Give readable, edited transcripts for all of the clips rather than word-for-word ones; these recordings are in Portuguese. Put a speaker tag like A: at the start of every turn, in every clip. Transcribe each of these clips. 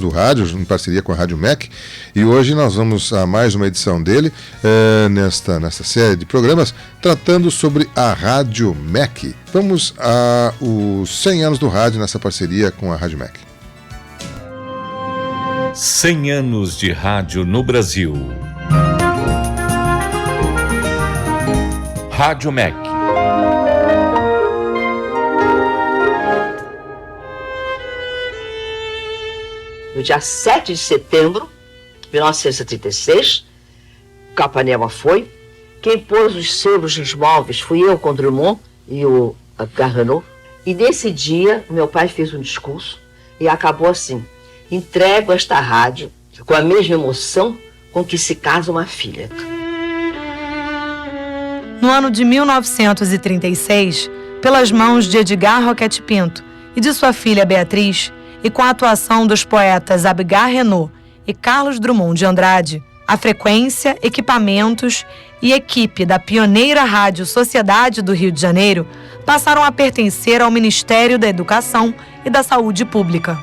A: do Rádio, em parceria com a Rádio MEC, e hoje nós vamos a mais uma edição dele, nesta série de programas, tratando sobre a Rádio MEC. Vamos aos 100 anos do rádio nessa parceria com a Rádio MEC.
B: 100 anos de rádio no Brasil. Rádio MEC.
C: No dia 7 de setembro de 1936, Capanema foi. Quem pôs os sebos nos móveis fui eu com Drummond e o Garrenault. E nesse dia, meu pai fez um discurso e acabou assim: entrego esta rádio com a mesma emoção com que se casa uma filha.
D: No ano de 1936, pelas mãos de Edgar Roquette Pinto e de sua filha Beatriz, e com a atuação dos poetas Abgar Renault e Carlos Drummond de Andrade, a frequência, equipamentos e equipe da pioneira Rádio Sociedade do Rio de Janeiro passaram a pertencer ao Ministério da Educação e da Saúde Pública.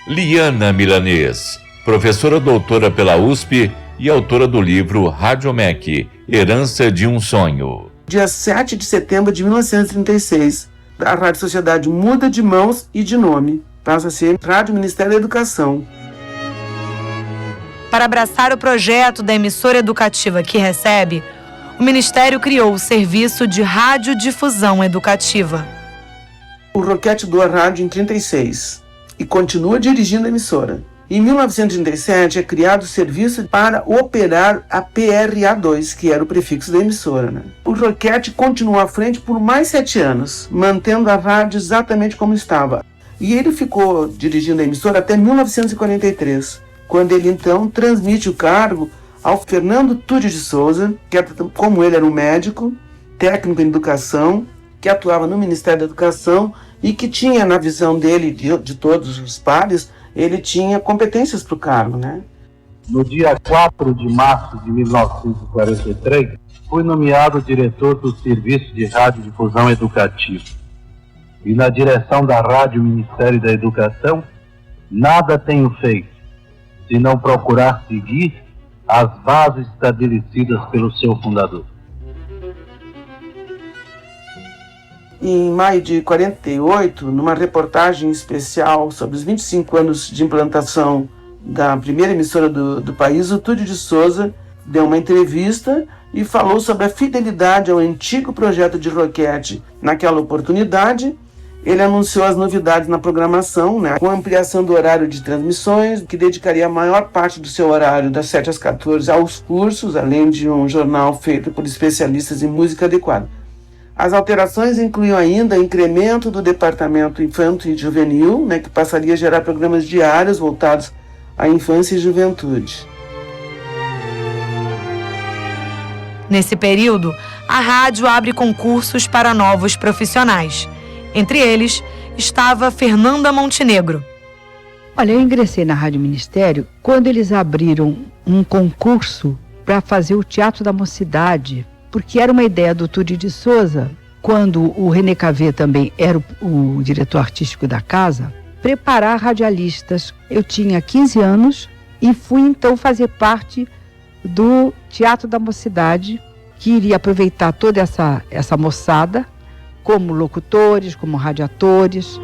B: Liana Milanês, professora doutora pela USP e autora do livro Rádio MEC, Herança de um Sonho.
E: Dia 7 de setembro de 1936, a Rádio Sociedade muda de mãos e de nome. Passa a ser Rádio Ministério da Educação.
D: Para abraçar o projeto da emissora educativa que recebe, o Ministério criou o Serviço de Radiodifusão Educativa.
E: O Roquette doa a rádio em 1936 e continua dirigindo a emissora. Em 1937 é criado o serviço para operar a PRA2, que era o prefixo da emissora. O Roquette continuou à frente por mais 7 anos, mantendo a rádio exatamente como estava. E ele ficou dirigindo a emissora até 1943, quando ele então transmite o cargo ao Fernando Tude de Souza, que, como ele era um médico, técnico em educação, que atuava no Ministério da Educação e que tinha, na visão dele, de todos os pares, ele tinha competências para o cargo, né?
F: No dia 4 de março de 1943, fui nomeado diretor do Serviço de Radiodifusão Educativa. E na direção da Rádio Ministério da Educação, nada tenho feito, senão procurar seguir as bases estabelecidas pelo seu fundador.
E: Em maio de 48, numa reportagem especial sobre os 25 anos de implantação da primeira emissora do país, o Tude de Souza deu uma entrevista e falou sobre a fidelidade ao antigo projeto de Roquette. Naquela oportunidade, ele anunciou as novidades na programação, com a ampliação do horário de transmissões, que dedicaria a maior parte do seu horário, das 7 às 14, aos cursos, além de um jornal feito por especialistas em música adequada. As alterações incluíam ainda o incremento do departamento infanto e juvenil, que passaria a gerar programas diários voltados à infância e juventude.
D: Nesse período, a rádio abre concursos para novos profissionais. Entre eles, estava Fernanda Montenegro.
G: Olha, eu ingressei na Rádio Ministério quando eles abriram um concurso para fazer o Teatro da Mocidade, porque era uma ideia do Tude de Souza, quando o René Cavê também era o diretor artístico da casa, preparar radialistas. Eu tinha 15 anos e fui então fazer parte do Teatro da Mocidade, que iria aproveitar toda essa moçada, como locutores, como radiatores.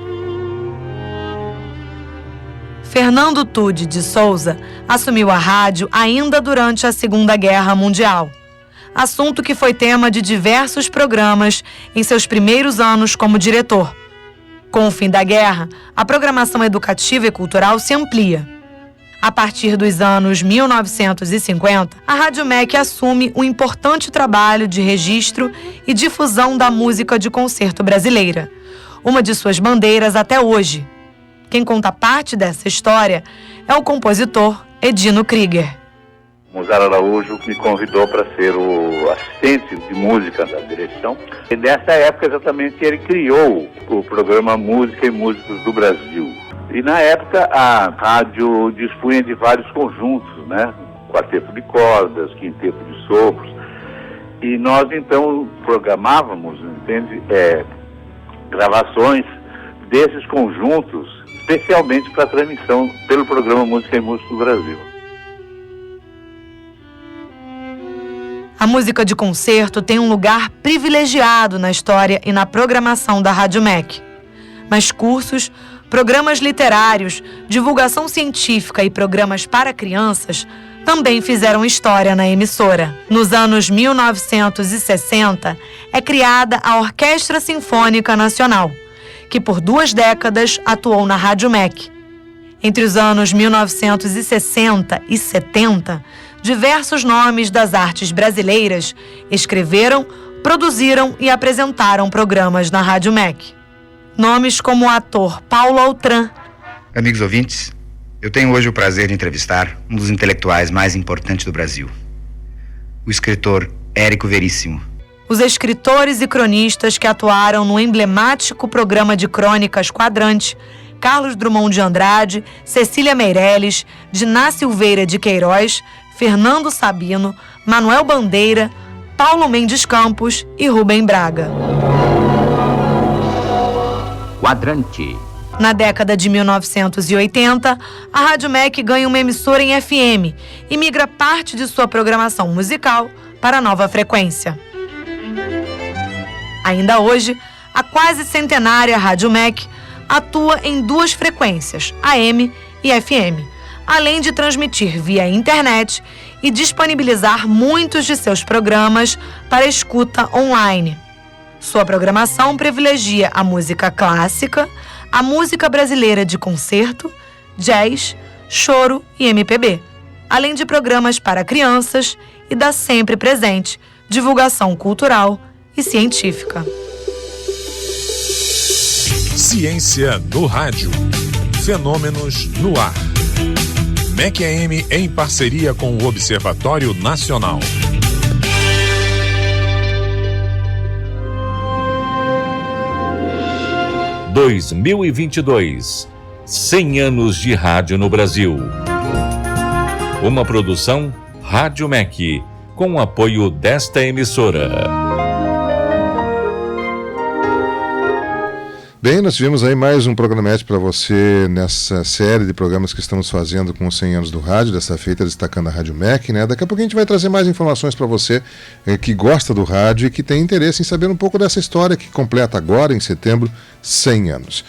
D: Fernando Tude de Souza assumiu a rádio ainda durante a Segunda Guerra Mundial, assunto que foi tema de diversos programas em seus primeiros anos como diretor. Com o fim da guerra, a programação educativa e cultural se amplia. A partir dos anos 1950, a Rádio MEC assume um importante trabalho de registro e difusão da música de concerto brasileira, uma de suas bandeiras até hoje. Quem conta parte dessa história é o compositor Edino Krieger.
H: Mozart Araújo me convidou para ser o assistente de música da direção. E nessa época exatamente ele criou o programa Música e Músicos do Brasil. E na época a rádio dispunha de vários conjuntos, quarteto de cordas, quinteto de sopros. E nós então programávamos, gravações desses conjuntos especialmente para a transmissão pelo programa Música e Músicos do Brasil.
D: A música de concerto tem um lugar privilegiado na história e na programação da Rádio MEC. Mas cursos, programas literários, divulgação científica e programas para crianças também fizeram história na emissora. Nos anos 1960, é criada a Orquestra Sinfônica Nacional, que por 2 décadas atuou na Rádio MEC. Entre os anos 1960 e 70, diversos nomes das artes brasileiras escreveram, produziram e apresentaram programas na Rádio MEC. Nomes como o ator Paulo Altran.
I: Amigos ouvintes, eu tenho hoje o prazer de entrevistar um dos intelectuais mais importantes do Brasil, o escritor Érico Veríssimo.
D: Os escritores e cronistas que atuaram no emblemático programa de crônicas Quadrante, Carlos Drummond de Andrade, Cecília Meirelles, Diná Silveira de Queiroz, Fernando Sabino, Manuel Bandeira, Paulo Mendes Campos e Rubem Braga.
J: Quadrante.
D: Na década de 1980, a Rádio MEC ganha uma emissora em FM e migra parte de sua programação musical para a nova frequência. Ainda hoje, a quase centenária Rádio MEC atua em 2 frequências, AM e FM, além de transmitir via internet e disponibilizar muitos de seus programas para escuta online. Sua programação privilegia a música clássica, a música brasileira de concerto, jazz, choro e MPB, além de programas para crianças e da sempre presente divulgação cultural e científica.
K: Ciência no rádio. Fenômenos no ar. MEC-AM em parceria com o Observatório Nacional.
B: em 2022, 100 anos de rádio no Brasil. Uma produção Rádio MEC, com o apoio desta emissora.
A: Bem, nós tivemos aí mais um programete para você nessa série de programas que estamos fazendo com os 100 anos do rádio, dessa feita destacando a Rádio MEC, né? Daqui a pouco a gente vai trazer mais informações para você que gosta do rádio e que tem interesse em saber um pouco dessa história que completa agora, em setembro, 100 anos.